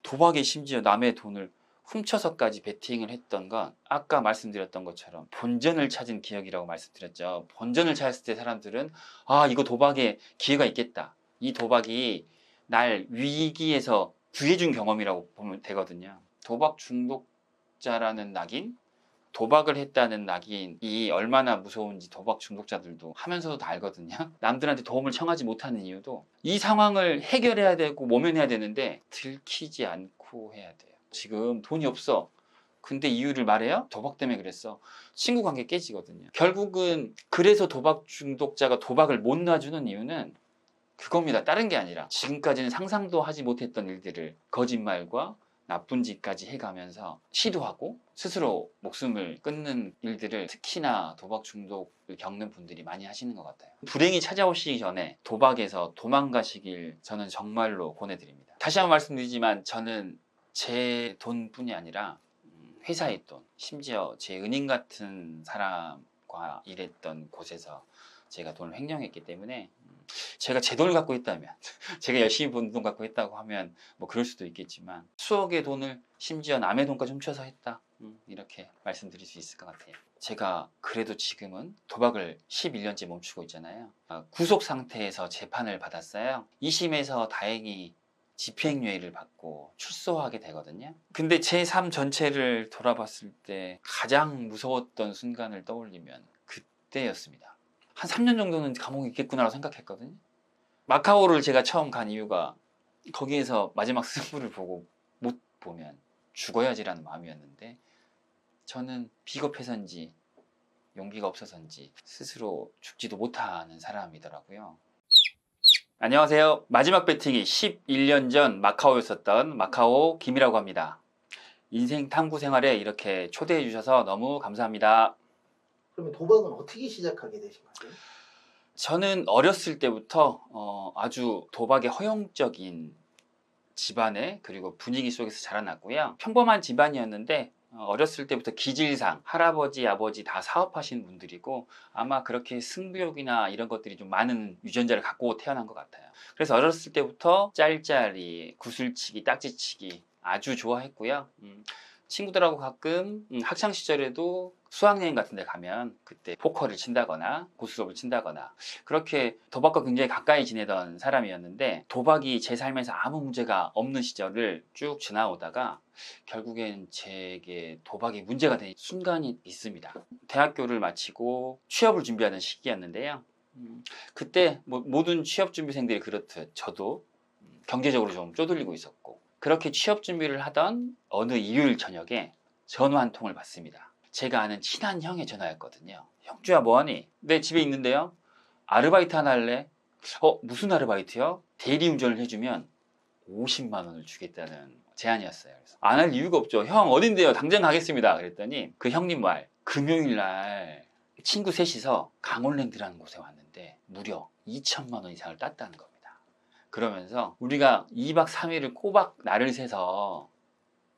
도박에 심지어 남의 돈을 훔쳐서까지 베팅을 했던 건 아까 말씀드렸던 것처럼 본전을 찾은 기억이라고 말씀드렸죠. 본전을 찾았을 때 사람들은 아, 이거 도박에 기회가 있겠다. 이 도박이 날 위기에서 구해준 경험이라고 보면 되거든요. 도박 중독자라는 낙인, 도박을 했다는 낙인이 얼마나 무서운지 도박 중독자들도 하면서도 다 알거든요. 남들한테 도움을 청하지 못하는 이유도 이 상황을 해결해야 되고 모면해야 되는데 들키지 않고 해야 돼요. 지금 돈이 없어. 근데 이유를 말해요? 도박 때문에 그랬어. 친구 관계 깨지거든요. 결국은 그래서 도박 중독자가 도박을 못 놔주는 이유는 그겁니다. 다른 게 아니라 지금까지는 상상도 하지 못했던 일들을 거짓말과 나쁜 짓까지 해가면서 시도하고 스스로 목숨을 끊는 일들을 특히나 도박 중독을 겪는 분들이 많이 하시는 것 같아요. 불행이 찾아오시기 전에 도박에서 도망가시길 저는 정말로 권해드립니다. 다시 한번 말씀드리지만 저는 제 돈뿐이 아니라 회사의 돈, 심지어 제 은인 같은 사람과 일했던 곳에서 제가 돈을 횡령했기 때문에 제가 제 돈을 갖고 있다면 제가 열심히 번 돈 갖고 했다고 하면 뭐 그럴 수도 있겠지만 수억의 돈을 심지어 남의 돈까지 훔쳐서 했다, 이렇게 말씀드릴 수 있을 것 같아요. 제가 그래도 지금은 도박을 11년째 멈추고 있잖아요. 구속 상태에서 재판을 받았어요. 2심에서 다행히 집행유예를 받고 출소하게 되거든요. 근데 제 삶 전체를 돌아봤을 때 가장 무서웠던 순간을 떠올리면 그때였습니다. 한 3년 정도는 감옥에 있겠구나라고 생각했거든요. 마카오를 제가 처음 간 이유가 거기에서 마지막 승부를 보고 못 보면 죽어야지라는 마음이었는데 저는 비겁해서인지 용기가 없어서인지 스스로 죽지도 못하는 사람이더라고요. 안녕하세요. 마지막 배팅이 11년 전 마카오였었던 마카오 김이라고 합니다. 인생 탐구 생활에 이렇게 초대해 주셔서 너무 감사합니다. 그러면 도박은 어떻게 시작하게 되신 거세요? 저는 어렸을 때부터 아주 도박에 허용적인 집안에 그리고 분위기 속에서 자라났고요. 평범한 집안이었는데 어렸을 때부터 기질상 할아버지, 아버지 다 사업하시는 분들이고 아마 그렇게 승부욕이나 이런 것들이 좀 많은 유전자를 갖고 태어난 것 같아요. 그래서 어렸을 때부터 짤짤이, 구슬치기, 딱지치기 아주 좋아했고요. 친구들하고 가끔 학창 시절에도 수학여행 같은 데 가면 그때 포커를 친다거나 고스톱을 친다거나 그렇게 도박과 굉장히 가까이 지내던 사람이었는데 도박이 제 삶에서 아무 문제가 없는 시절을 쭉 지나오다가 결국엔 제게 도박이 문제가 된 순간이 있습니다. 대학교를 마치고 취업을 준비하는 시기였는데요. 그때 뭐 모든 취업 준비생들이 그렇듯 저도 경제적으로 좀 쪼들리고 있었고 그렇게 취업 준비를 하던 어느 일요일 저녁에 전화 한 통을 받습니다. 제가 아는 친한 형의 전화였거든요. 형주야 뭐하니? 네, 집에 있는데요. 아르바이트 하나 할래? 무슨 아르바이트요? 대리운전을 해주면 50만 원을 주겠다는 제안이었어요. 안 할 이유가 없죠. 형 어딘데요? 당장 가겠습니다. 그랬더니 그 형님 말 금요일 날 친구 셋이서 강원랜드라는 곳에 왔는데 무려 2천만 원 이상을 땄다는 겁니다. 그러면서 우리가 2박 3일을 꼬박 날을 새서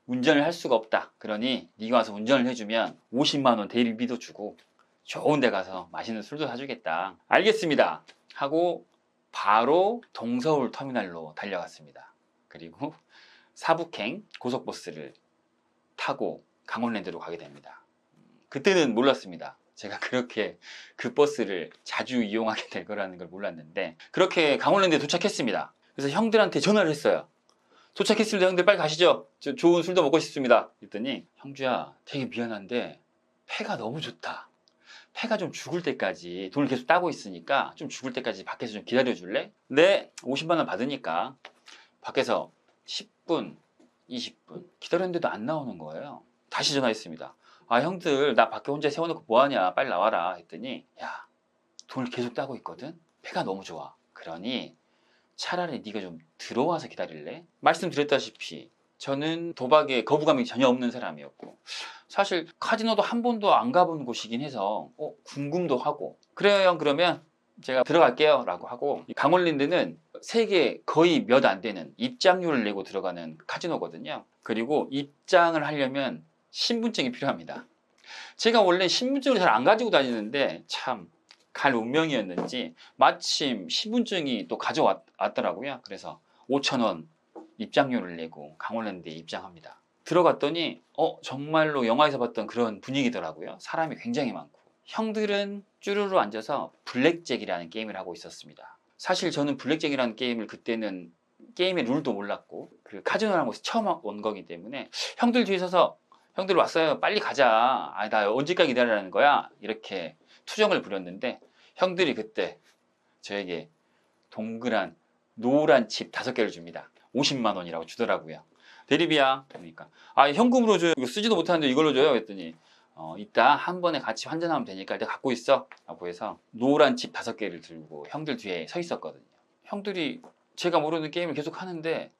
운전을 할 수가 없다. 그러니 네가 와서 운전을 해주면 50만 원 대리비도 주고 좋은 데 가서 맛있는 술도 사주겠다. 알겠습니다. 하고 바로 동서울 터미널로 달려갔습니다. 그리고 사북행 고속버스를 타고 강원랜드로 가게 됩니다. 그때는 몰랐습니다. 제가 그렇게 그 버스를 자주 이용하게 될 거라는 걸 몰랐는데 그렇게 강원랜드에 도착했습니다. 그래서 형들한테 전화를 했어요. 도착했습니다. 형들 빨리 가시죠. 저 좋은 술도 먹고 싶습니다. 그랬더니 형주야 되게 미안한데 패가 너무 좋다. 패가 좀 죽을 때까지 돈을 계속 따고 있으니까 좀 죽을 때까지 밖에서 좀 기다려 줄래? 네, 50만 원 받으니까 밖에서 10분, 20분 기다렸는데도 안 나오는 거예요. 다시 전화했습니다. 아 형들 나 밖에 혼자 세워놓고 뭐하냐 빨리 나와라 했더니 야 돈을 계속 따고 있거든. 패가 너무 좋아. 그러니 차라리 네가 좀 들어와서 기다릴래? 말씀드렸다시피 저는 도박에 거부감이 전혀 없는 사람이었고 사실 카지노도 한 번도 안 가본 곳이긴 해서 궁금도 하고 그래요 형 그러면 제가 들어갈게요 라고 하고 강원랜드는 세계 거의 몇 안 되는 입장료를 내고 들어가는 카지노거든요. 그리고 입장을 하려면 신분증이 필요합니다. 제가 원래 신분증을 잘 안 가지고 다니는데 참 갈 운명이었는지 마침 신분증이 또 가져왔더라고요. 그래서 5,000원 입장료를 내고 강원랜드에 입장합니다. 들어갔더니 정말로 영화에서 봤던 그런 분위기더라고요. 사람이 굉장히 많고. 형들은 쭈루루 앉아서 블랙잭이라는 게임을 하고 있었습니다. 사실 저는 블랙잭이라는 게임을 그때는 게임의 룰도 몰랐고 그 카지노라는 곳에 처음 온 거기 때문에 형들 뒤에 서서 형들 왔어요. 빨리 가자. 나 언제까지 기다리라는 거야. 이렇게 투정을 부렸는데 형들이 그때 저에게 동그란 노란 칩 5개를 줍니다. 50만 원이라고 주더라고요. 대리비야. 그러니까 현금으로 줘요. 이거 쓰지도 못하는데 이걸로 줘요. 그랬더니 이따 한 번에 같이 환전하면 되니까 일단 갖고 있어 라고 해서 노란 칩 5개를 들고 형들 뒤에 서 있었거든요. 형들이 제가 모르는 게임을 계속 하는데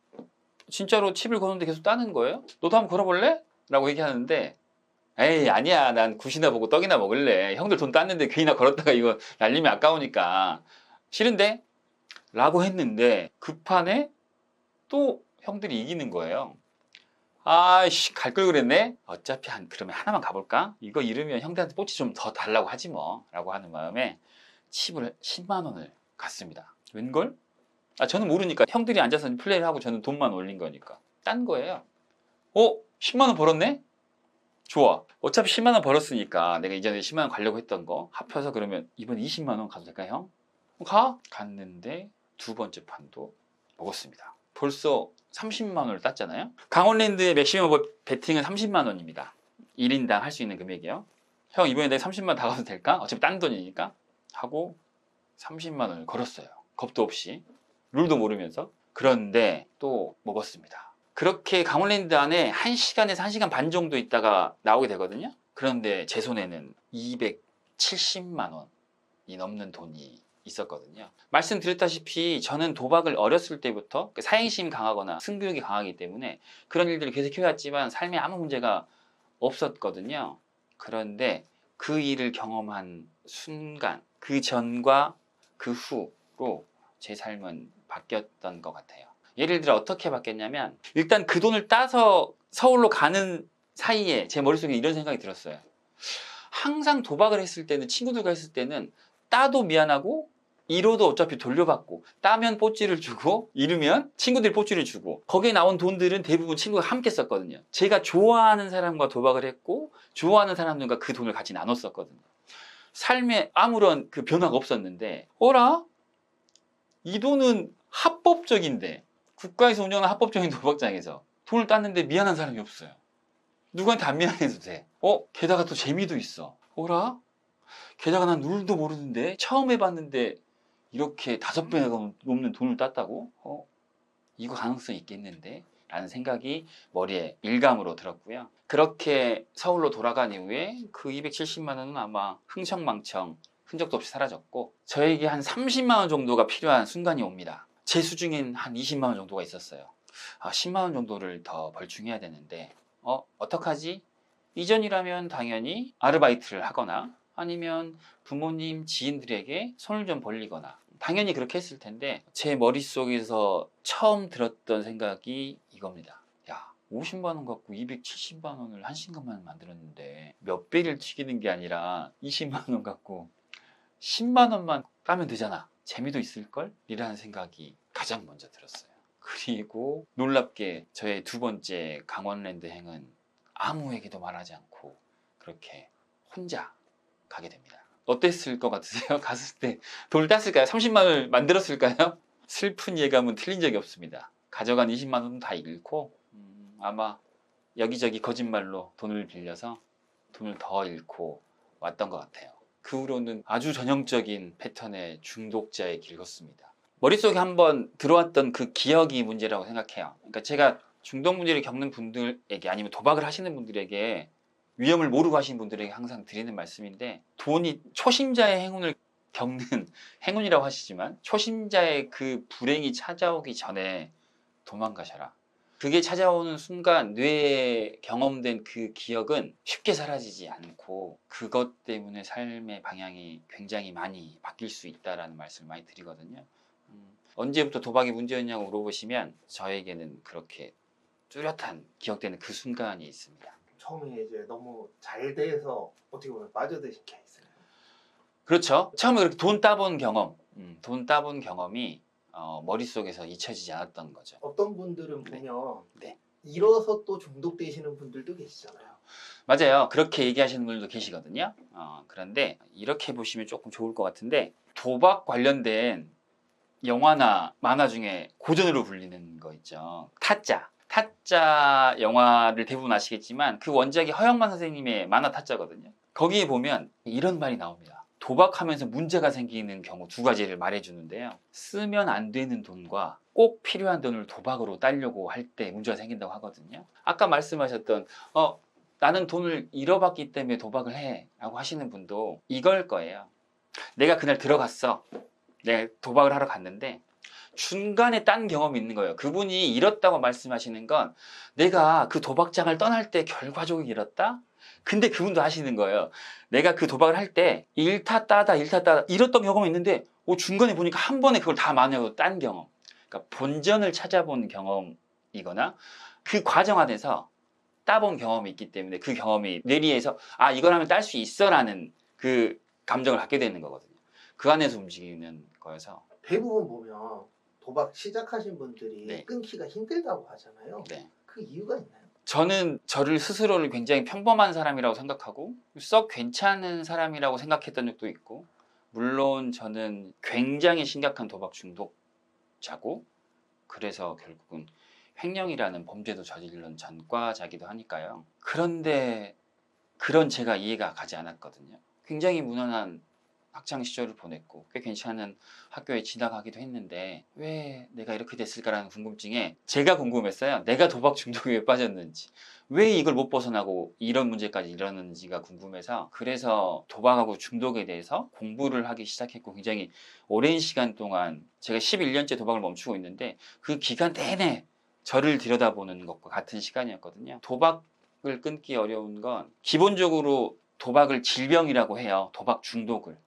진짜로 칩을 거는데 계속 따는 거예요. 너도 한번 걸어볼래? 라고 얘기하는데 에이 아니야, 난 굿이나 보고 떡이나 먹을래. 형들 돈 땄는데 괜히나 걸었다가 이거 날리면 아까우니까 싫은데? 라고 했는데 그 판에 또 형들이 이기는 거예요. 아이씨, 갈 걸 그랬네. 어차피 그러면 하나만 가볼까? 이거 잃으면 형들한테 뽀치 좀 더 달라고 하지 뭐 라고 하는 마음에 칩을 10만 원을 갔습니다. 웬걸? 저는 모르니까 형들이 앉아서 플레이를 하고 저는 돈만 올린 거니까 딴 거예요. 10만 원 벌었네? 좋아. 어차피 10만 원 벌었으니까 내가 이전에 10만 원 가려고 했던 거 합쳐서 그러면 이번에 20만 원 가도 될까 형? 가? 갔는데 두 번째 판도 먹었습니다. 벌써 30만 원을 땄잖아요. 강원랜드의 맥시멈 베팅은 30만 원입니다. 1인당 할 수 있는 금액이요. 형 이번에 내가 30만 원 다 가도 될까? 어차피 딴 돈이니까 하고 30만 원을 걸었어요. 겁도 없이. 룰도 모르면서. 그런데 또 먹었습니다. 그렇게 강원랜드 안에 1시간에서 1시간 반 정도 있다가 나오게 되거든요. 그런데 제 손에는 270만 원이 넘는 돈이 있었거든요. 말씀드렸다시피 저는 도박을 어렸을 때부터 사행심이 강하거나 승부욕이 강하기 때문에 그런 일들을 계속 해왔지만 삶에 아무 문제가 없었거든요. 그런데 그 일을 경험한 순간, 그 전과 그 후로 제 삶은 바뀌었던 것 같아요. 예를 들어 어떻게 바뀌었냐면 일단 그 돈을 따서 서울로 가는 사이에 제 머릿속에 이런 생각이 들었어요. 항상 도박을 했을 때는, 친구들과 했을 때는 따도 미안하고 잃어도 어차피 돌려받고, 따면 뽀찌를 주고 잃으면 친구들이 뽀찌를 주고, 거기에 나온 돈들은 대부분 친구가 함께 썼거든요. 제가 좋아하는 사람과 도박을 했고 좋아하는 사람들과 그 돈을 같이 나눴었거든요. 삶에 아무런 그 변화가 없었는데 어라? 이 돈은 합법적인데, 국가에서 운영하는 합법적인 도박장에서 돈을 땄는데 미안한 사람이 없어요. 누구한테 안 미안해도 돼. 게다가 또 재미도 있어. 어라? 게다가 난 룰도 모르는데 처음 해봤는데 이렇게 5배가 넘는 돈을 땄다고? 이거 가능성이 있겠는데? 라는 생각이 머리에 일감으로 들었고요. 그렇게 서울로 돌아간 이후에 그 270만 원은 아마 흥청망청 흔적도 없이 사라졌고, 저에게 한 30만 원 정도가 필요한 순간이 옵니다. 제 수중엔 한 20만 원 정도가 있었어요. 10만 원 정도를 더 벌충해야 되는데 어떡하지? 이전이라면 당연히 아르바이트를 하거나 아니면 부모님, 지인들에게 손을 좀 벌리거나 당연히 그렇게 했을 텐데, 제 머릿속에서 처음 들었던 생각이 이겁니다. 야, 50만 원 갖고 270만 원을 한 시간만 만들었는데 몇 배를 튀기는 게 아니라 20만 원 갖고 10만 원만 까면 되잖아. 재미도 있을걸? 이라는 생각이 가장 먼저 들었어요. 그리고 놀랍게 저의 두 번째 강원랜드 행은 아무에게도 말하지 않고 그렇게 혼자 가게 됩니다. 어땠을 것 같으세요? 갔을 때 돈을 땄을까요? 30만 원을 만들었을까요? 슬픈 예감은 틀린 적이 없습니다. 가져간 20만 원은 다 잃고 아마 여기저기 거짓말로 돈을 빌려서 돈을 더 잃고 왔던 것 같아요. 그 후로는 아주 전형적인 패턴의 중독자의 길 걷습니다. 머릿속에 한번 들어왔던 그 기억이 문제라고 생각해요. 그러니까 제가 중독 문제를 겪는 분들에게, 아니면 도박을 하시는 분들에게, 위험을 모르고 하시는 분들에게 항상 드리는 말씀인데, 돈이 초심자의 행운을 겪는, 행운이라고 하시지만 초심자의 그 불행이 찾아오기 전에 도망가셔라. 그게 찾아오는 순간 뇌에 경험된 그 기억은 쉽게 사라지지 않고 그것 때문에 삶의 방향이 굉장히 많이 바뀔 수 있다는 말씀을 많이 드리거든요. 언제부터 도박이 문제였냐고 물어보시면 저에게는 그렇게 뚜렷한 기억되는 그 순간이 있습니다. 처음에 이제 너무 잘 돼서 어떻게 보면 빠져드신 케이스네요. 그렇죠. 처음에 그렇게 돈 따본 경험, 돈 따본 경험이 머릿속에서 잊혀지지 않았던 거죠. 어떤 분들은 네. 보면 네. 잃어서 또 중독되시는 분들도 계시잖아요. 맞아요. 그렇게 얘기하시는 분들도 계시거든요. 그런데 이렇게 보시면 조금 좋을 것 같은데, 도박 관련된 영화나 만화 중에 고전으로 불리는 거 있죠. 타짜. 타짜 영화를 대부분 아시겠지만 그 원작이 허영만 선생님의 만화 타짜거든요. 거기에 보면 이런 말이 나옵니다. 도박하면서 문제가 생기는 경우 두 가지를 말해주는데요. 쓰면 안 되는 돈과 꼭 필요한 돈을 도박으로 따려고 할 때 문제가 생긴다고 하거든요. 아까 말씀하셨던 나는 돈을 잃어봤기 때문에 도박을 해 라고 하시는 분도 이걸 거예요. 내가 그날 들어갔어. 내가 도박을 하러 갔는데 중간에 딴 경험이 있는 거예요. 그분이 잃었다고 말씀하시는 건 내가 그 도박장을 떠날 때 결과적으로 잃었다? 근데 그분도 하시는 거예요. 내가 그 도박을 할 때 잃다 따다 잃었던 경험이 있는데 중간에 보니까 한 번에 그걸 다 만회하고 딴 경험. 그러니까 본전을 찾아본 경험이거나 그 과정 안에서 따본 경험이 있기 때문에 그 경험이 뇌리에서 이걸 하면 딸 수 있어라는 그 감정을 갖게 되는 거거든요. 그 안에서 움직이는 거여서. 대부분 보면 도박 시작하신 분들이 네. 끊기가 힘들다고 하잖아요. 네. 그 이유가 있나요? 저는 저를 스스로를 굉장히 평범한 사람이라고 생각하고 썩 괜찮은 사람이라고 생각했던 적도 있고, 물론 저는 굉장히 심각한 도박 중독자고, 그래서 결국은 횡령이라는 범죄도 저지른 전과자기도 하니까요. 그런데 그런 제가 이해가 가지 않았거든요. 굉장히 무난한 학창 시절을 보냈고 꽤 괜찮은 학교에 진학하기도 했는데 왜 내가 이렇게 됐을까라는 궁금증에 제가 궁금했어요. 내가 도박 중독에 왜 빠졌는지, 왜 이걸 못 벗어나고 이런 문제까지 일어났는지가 궁금해서, 그래서 도박하고 중독에 대해서 공부를 하기 시작했고, 굉장히 오랜 시간 동안 제가 11년째 도박을 멈추고 있는데 그 기간 내내 저를 들여다보는 것과 같은 시간이었거든요. 도박을 끊기 어려운 건 기본적으로 도박을 질병이라고 해요. 도박 중독을.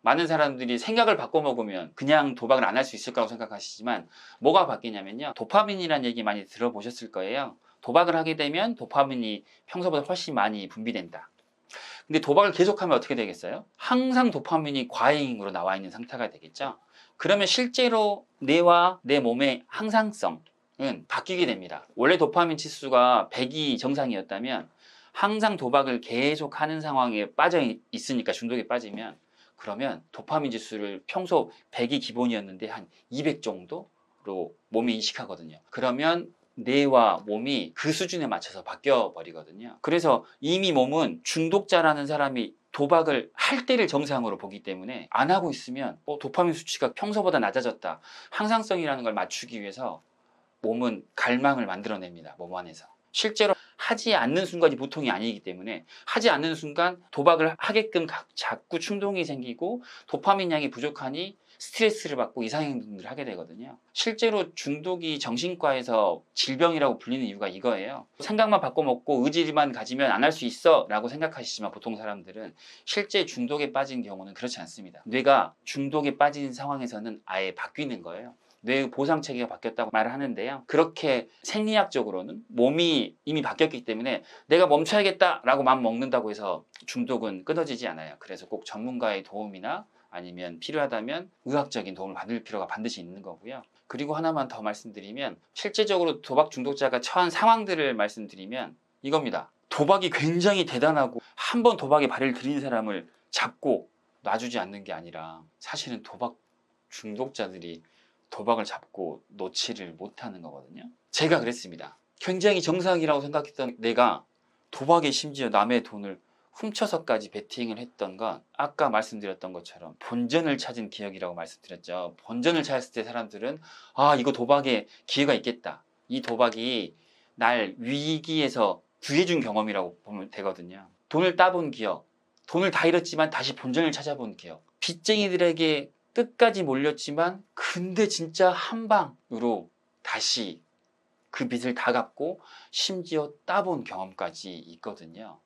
많은 사람들이 생각을 바꿔먹으면 그냥 도박을 안 할 수 있을 거라고 생각하시지만 뭐가 바뀌냐면요. 도파민이라는 얘기 많이 들어보셨을 거예요. 도박을 하게 되면 도파민이 평소보다 훨씬 많이 분비된다. 근데 도박을 계속하면 어떻게 되겠어요? 항상 도파민이 과잉으로 나와 있는 상태가 되겠죠. 그러면 실제로 뇌와 내 몸의 항상성은 바뀌게 됩니다. 원래 도파민 치수가 100이 정상이었다면 항상 도박을 계속하는 상황에 빠져 있으니까, 중독에 빠지면, 그러면 도파민 지수를 평소 100이 기본이었는데 한 200 정도로 몸이 인식하거든요. 그러면 뇌와 몸이 그 수준에 맞춰서 바뀌어 버리거든요. 그래서 이미 몸은 중독자라는 사람이 도박을 할 때를 정상으로 보기 때문에 안 하고 있으면 도파민 수치가 평소보다 낮아졌다, 항상성이라는 걸 맞추기 위해서 몸은 갈망을 만들어냅니다. 몸 안에서. 실제로 하지 않는 순간이 보통이 아니기 때문에 하지 않는 순간 도박을 하게끔 자꾸 충동이 생기고 도파민 양이 부족하니 스트레스를 받고 이상한 행동들을 하게 되거든요. 실제로 중독이 정신과에서 질병이라고 불리는 이유가 이거예요. 생각만 바꿔 먹고 의지만 가지면 안 할 수 있어 라고 생각하시지만, 보통 사람들은 실제 중독에 빠진 경우는 그렇지 않습니다. 뇌가 중독에 빠진 상황에서는 아예 바뀌는 거예요. 뇌의 보상 체계가 바뀌었다고 말을 하는데요. 그렇게 생리학적으로는 몸이 이미 바뀌었기 때문에 내가 멈춰야겠다라고 마음 먹는다고 해서 중독은 끊어지지 않아요. 그래서 꼭 전문가의 도움이나 아니면 필요하다면 의학적인 도움을 받을 필요가 반드시 있는 거고요. 그리고 하나만 더 말씀드리면, 실제적으로 도박 중독자가 처한 상황들을 말씀드리면 이겁니다. 도박이 굉장히 대단하고 한 번 도박에 발을 들인 사람을 잡고 놔주지 않는 게 아니라, 사실은 도박 중독자들이 도박을 잡고 놓지를 못하는 거거든요. 제가 그랬습니다. 굉장히 정상이라고 생각했던 내가 도박에 심지어 남의 돈을 훔쳐서까지 베팅을 했던 건, 아까 말씀드렸던 것처럼 본전을 찾은 기억이라고 말씀드렸죠. 본전을 찾았을 때 사람들은 이거 도박에 기회가 있겠다, 이 도박이 날 위기에서 구해준 경험이라고 보면 되거든요. 돈을 따본 기억, 돈을 다 잃었지만 다시 본전을 찾아본 기억, 빚쟁이들에게 끝까지 몰렸지만 근데 진짜 한 방으로 다시 그 빚을 다 갚고 심지어 따본 경험까지 있거든요.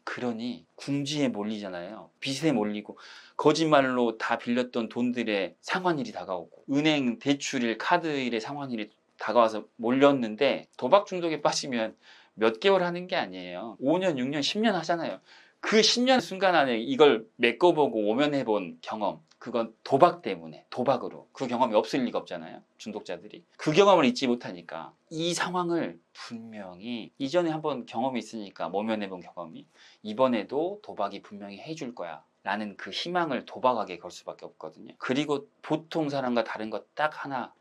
그러니 궁지에 몰리잖아요. 빚에 몰리고 거짓말로 다 빌렸던 돈들의 상환일이 다가오고 은행 대출일, 카드일의 상환일이 다가와서 몰렸는데, 도박 중독에 빠지면 몇 개월 하는 게 아니에요. 5년, 6년, 10년 하잖아요. 그 10년 순간 안에 이걸 메꿔보고 오면해본 경험, 그건 도박 때문에, 도박으로 그 경험이 없을 리가 없잖아요. 중독자들이 그 경험을 잊지 못하니까 이 상황을 분명히 이전에 한번 경험이 있으니까 모면해본 경험이 이번에도 도박이 분명히 해줄 거야 라는 그 희망을 도박하게 걸 수밖에 없거든요. 그리고 보통 사람과 다른 것 딱 하나,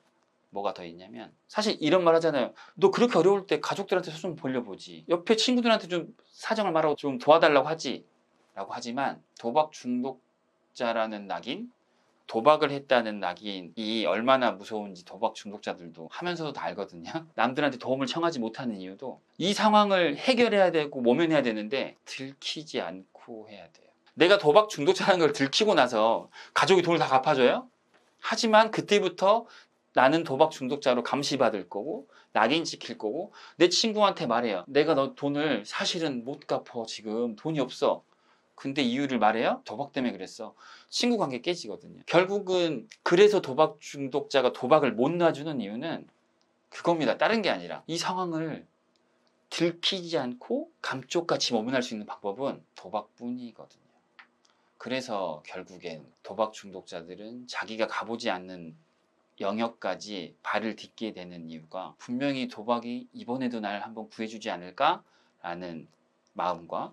뭐가 더 있냐면, 사실 이런 말 하잖아요. 너 그렇게 어려울 때 가족들한테 좀 벌려보지, 옆에 친구들한테 좀 사정을 말하고 좀 도와달라고 하지 라고 하지만, 도박 중독자라는 낙인, 도박을 했다는 낙인이 얼마나 무서운지 도박 중독자들도 하면서도 다 알거든요. 남들한테 도움을 청하지 못하는 이유도 이 상황을 해결해야 되고 모면해야 되는데 들키지 않고 해야 돼요. 내가 도박 중독자라는 걸 들키고 나서 가족이 돈을 다 갚아줘요? 하지만 그때부터 나는 도박 중독자로 감시받을 거고 낙인 찍힐 거고, 내 친구한테 말해요. 내가 너 돈을 사실은 못 갚어, 지금 돈이 없어. 근데 이유를 말해요? 도박 때문에 그랬어. 친구 관계 깨지거든요. 결국은 그래서 도박 중독자가 도박을 못 놔주는 이유는 그겁니다. 다른 게 아니라 이 상황을 들키지 않고 감쪽같이 모면할 수 있는 방법은 도박뿐이거든요. 그래서 결국엔 도박 중독자들은 자기가 가보지 않는 영역까지 발을 딛게 되는 이유가, 분명히 도박이 이번에도 날 한번 구해주지 않을까라는 마음과,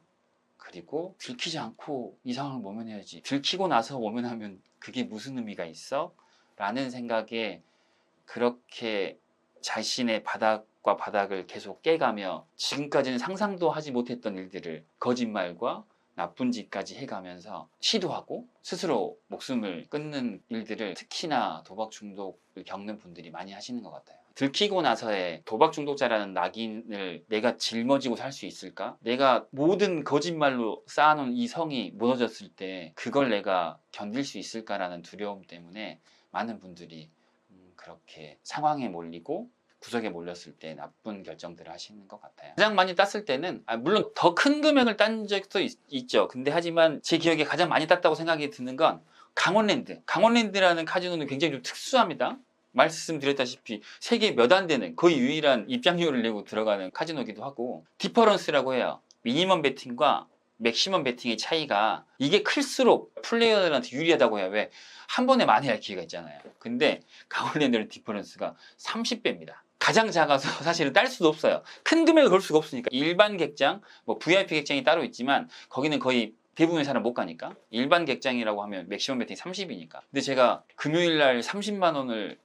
그리고 들키지 않고 이 상황을 모면해야지, 들키고 나서 모면하면 그게 무슨 의미가 있어? 라는 생각에 그렇게 자신의 바닥과 바닥을 계속 깨가며 지금까지는 상상도 하지 못했던 일들을, 거짓말과 나쁜 짓까지 해가면서 시도하고 스스로 목숨을 끊는 일들을 특히나 도박 중독을 겪는 분들이 많이 하시는 것 같아요. 들키고 나서의 도박 중독자라는 낙인을 내가 짊어지고 살 수 있을까? 내가 모든 거짓말로 쌓아놓은 이 성이 무너졌을 때 그걸 내가 견딜 수 있을까라는 두려움 때문에 많은 분들이 그렇게 상황에 몰리고 구석에 몰렸을 때 나쁜 결정들을 하시는 것 같아요. 가장 많이 땄을 때는, 물론 더 큰 금액을 딴 적도 있죠. 근데 하지만 제 기억에 가장 많이 땄다고 생각이 드는 건 강원랜드라는 카지노는 굉장히 좀 특수합니다. 말씀드렸다시피 세계 몇 안 되는, 거의 유일한 입장료를 내고 들어가는 카지노기도 하고, 디퍼런스라고 해요. 미니멈 베팅과 맥시멈 베팅의 차이가, 이게 클수록 플레이어들한테 유리하다고 해요. 왜? 한 번에 많이 할 기회가 있잖아요. 근데 강원랜드는 디퍼런스가 30배입니다. 가장 작아서 사실은 딸 수도 없어요. 큰 금액을 걸 수가 없으니까. 일반 객장, 뭐 VIP 객장이 따로 있지만 거기는 거의 대부분의 사람 못 가니까, 일반 객장이라고 하면 맥시멈 베팅이 30이니까. 근데 제가 금요일 날 30만 원을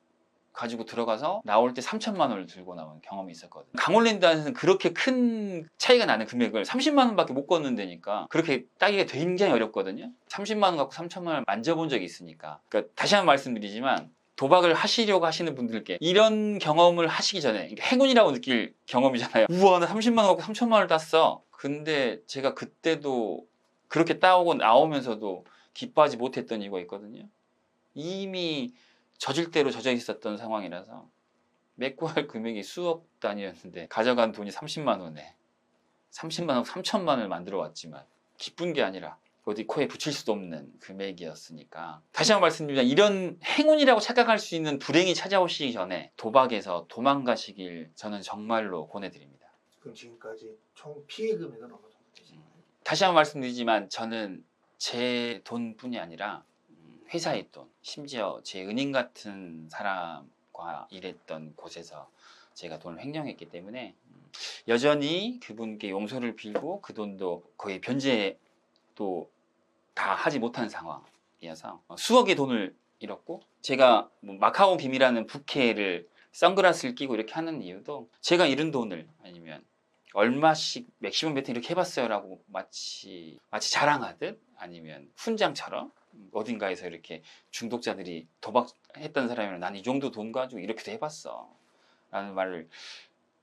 가지고 들어가서 나올 때 3천만 원을 들고 나온 경험이 있었거든요. 강원랜드에서는 그렇게 큰 차이가 나는 금액을 30만 원밖에 못 걷는다니까 그렇게 따기가 굉장히 어렵거든요. 30만 원 갖고 3천만 원을 만져본 적이 있으니까. 그러니까 다시 한번 말씀드리지만, 도박을 하시려고 하시는 분들께 이런 경험을 하시기 전에, 행운이라고 느낄 경험이잖아요. 우와, 나 30만 원 갖고 3천만 원을 땄어. 근데 제가 그때도 그렇게 따오고 나오면서도 기뻐하지 못했던 이유가 있거든요. 이미 젖을 대로 젖어 있었던 상황이라서 메꿔 할 금액이 수억 단위였는데 가져간 돈이 30만 원에 30만 원, 3천만 원을 만들어 왔지만 기쁜 게 아니라 어디 코에 붙일 수도 없는 금액이었으니까. 다시 한번 말씀드리면, 이런 행운이라고 착각할 수 있는 불행이 찾아오시기 전에 도박에서 도망가시길 저는 정말로 권해드립니다. 그럼 지금까지 총 피해 금액은 어느 정도 되시나요? 다시 한번 말씀드리지만, 저는 제 돈뿐이 아니라 회사의 돈, 심지어 제 은인 같은 사람과 일했던 곳에서 제가 돈을 횡령했기 때문에 여전히 그분께 용서를 빌고 그 돈도 거의 변제도 다 하지 못한 상황이어서 수억의 돈을 잃었고, 제가 뭐 마카오 빔이라는 부캐를 선글라스를 끼고 이렇게 하는 이유도, 제가 잃은 돈을 아니면 얼마씩 맥시멈 베팅 이렇게 해봤어요 라고 마치 자랑하듯, 아니면 훈장처럼 어딘가에서 이렇게 중독자들이 도박했던 사람이랑 난 이 정도 돈 가지고 이렇게도 해봤어 라는 말을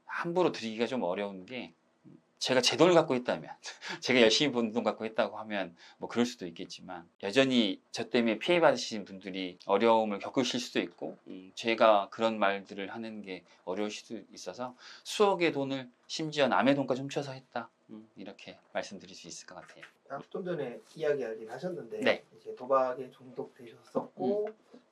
함부로 드리기가 좀 어려운 게, 제가 제 돈을 갖고 있다면 제가 열심히 번 돈 갖고 있다고 하면 뭐 그럴 수도 있겠지만, 여전히 저 때문에 피해 받으신 분들이 어려움을 겪으실 수도 있고, 제가 그런 말들을 하는 게 어려울 수도 있어서 수억의 돈을 심지어 남의 돈까지 훔쳐서 했다, 이렇게 말씀드릴 수 있을 것 같아요. 좀 전에 이야기하긴 하셨는데, 네. 이제 도박에 중독되셨었고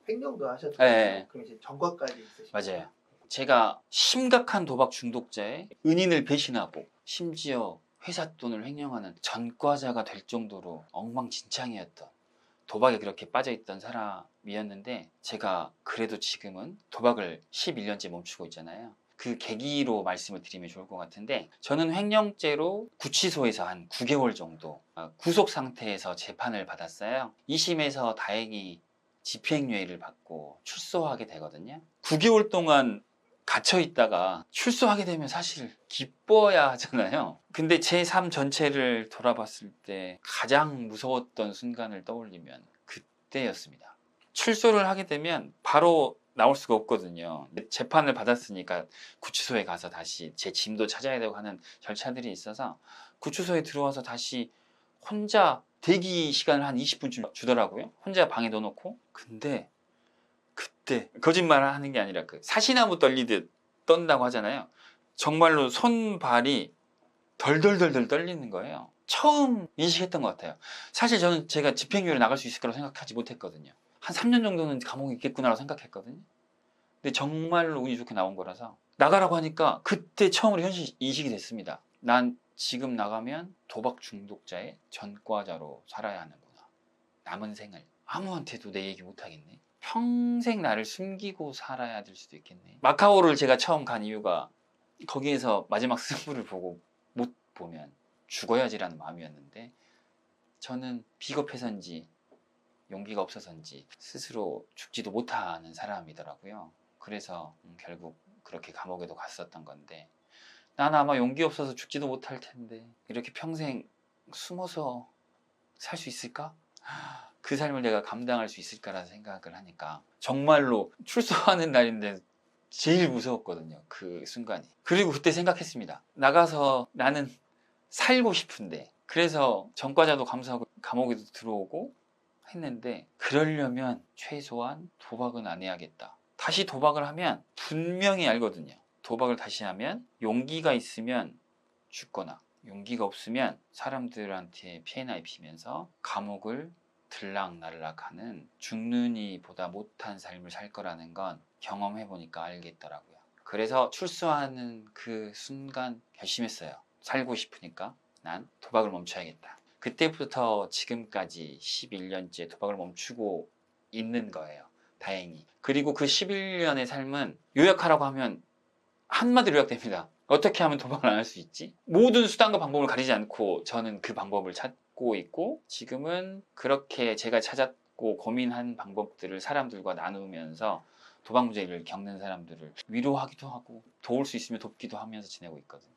횡령도 하셨잖아요. 네. 그럼 이제 전과까지 있으시죠? 맞아요. 제가 심각한 도박 중독자의 은인을 배신하고 심지어 회사 돈을 횡령하는 전과자가 될 정도로 엉망진창이었던, 도박에 그렇게 빠져있던 사람이었는데, 제가 그래도 지금은 도박을 11년째 멈추고 있잖아요. 그 계기로 말씀을 드리면 좋을 것 같은데, 저는 횡령죄로 구치소에서 한 9개월 정도 구속 상태에서 재판을 받았어요. 2심에서 다행히 집행유예를 받고 출소하게 되거든요. 9개월 동안 갇혀 있다가 출소하게 되면 사실 기뻐야 하잖아요. 근데 제 삶 전체를 돌아봤을 때 가장 무서웠던 순간을 떠올리면 그때였습니다. 출소를 하게 되면 바로 나올 수가 없거든요. 재판을 받았으니까 구치소에 가서 다시 제 짐도 찾아야 되고 하는 절차들이 있어서 구치소에 들어와서 다시 혼자 대기 시간을 한 20분쯤 주더라고요. 혼자 방에 넣어놓고. 근데 그때 거짓말 하는 게 아니라 그 사시나무 떨리듯 떤다고 하잖아요. 정말로 손발이 덜덜덜덜 떨리는 거예요. 처음 인식했던 것 같아요. 사실 저는 제가 집행유예로 나갈 수 있을 거라고 생각하지 못했거든요. 한 3년 정도는 감옥에 있겠구나라고 생각했거든요. 근데 정말로 운이 좋게 나온 거라서 나가라고 하니까 그때 처음으로 현실 인식이 됐습니다. 난 지금 나가면 도박 중독자의 전과자로 살아야 하는구나. 남은 생을 아무한테도 내 얘기 못하겠네. 평생 나를 숨기고 살아야 될 수도 있겠네. 마카오를 제가 처음 간 이유가 거기에서 마지막 승부를 보고 못 보면 죽어야지라는 마음이었는데, 저는 비겁해서인지 용기가 없어서인지 스스로 죽지도 못하는 사람이더라고요. 그래서 결국 그렇게 감옥에도 갔었던 건데, 난 아마 용기 없어서 죽지도 못할 텐데 이렇게 평생 숨어서 살 수 있을까? 그 삶을 내가 감당할 수 있을까라는 생각을 하니까 정말로 출소하는 날인데 제일 무서웠거든요. 그 순간이. 그리고 그때 생각했습니다. 나가서 나는 살고 싶은데, 그래서 전과자도 감수하고 감옥에도 들어오고 했는데, 그러려면 최소한 도박은 안 해야겠다. 다시 도박을 하면 분명히 알거든요. 도박을 다시 하면 용기가 있으면 죽거나 용기가 없으면 사람들한테 피해나 입히면서 감옥을 들락날락하는 죽는 이보다 못한 삶을 살 거라는 건 경험해보니까 알겠더라고요. 그래서 출소하는 그 순간 결심했어요. 살고 싶으니까 난 도박을 멈춰야겠다. 그때부터 지금까지 11년째 도박을 멈추고 있는 거예요. 다행히. 그리고 그 11년의 삶은 요약하라고 하면 한마디로 요약됩니다. 어떻게 하면 도박을 안 할 수 있지? 모든 수단과 방법을 가리지 않고 저는 그 방법을 찾고 있고, 지금은 그렇게 제가 찾았고 고민한 방법들을 사람들과 나누면서 도박 문제를 겪는 사람들을 위로하기도 하고 도울 수 있으면 돕기도 하면서 지내고 있거든요.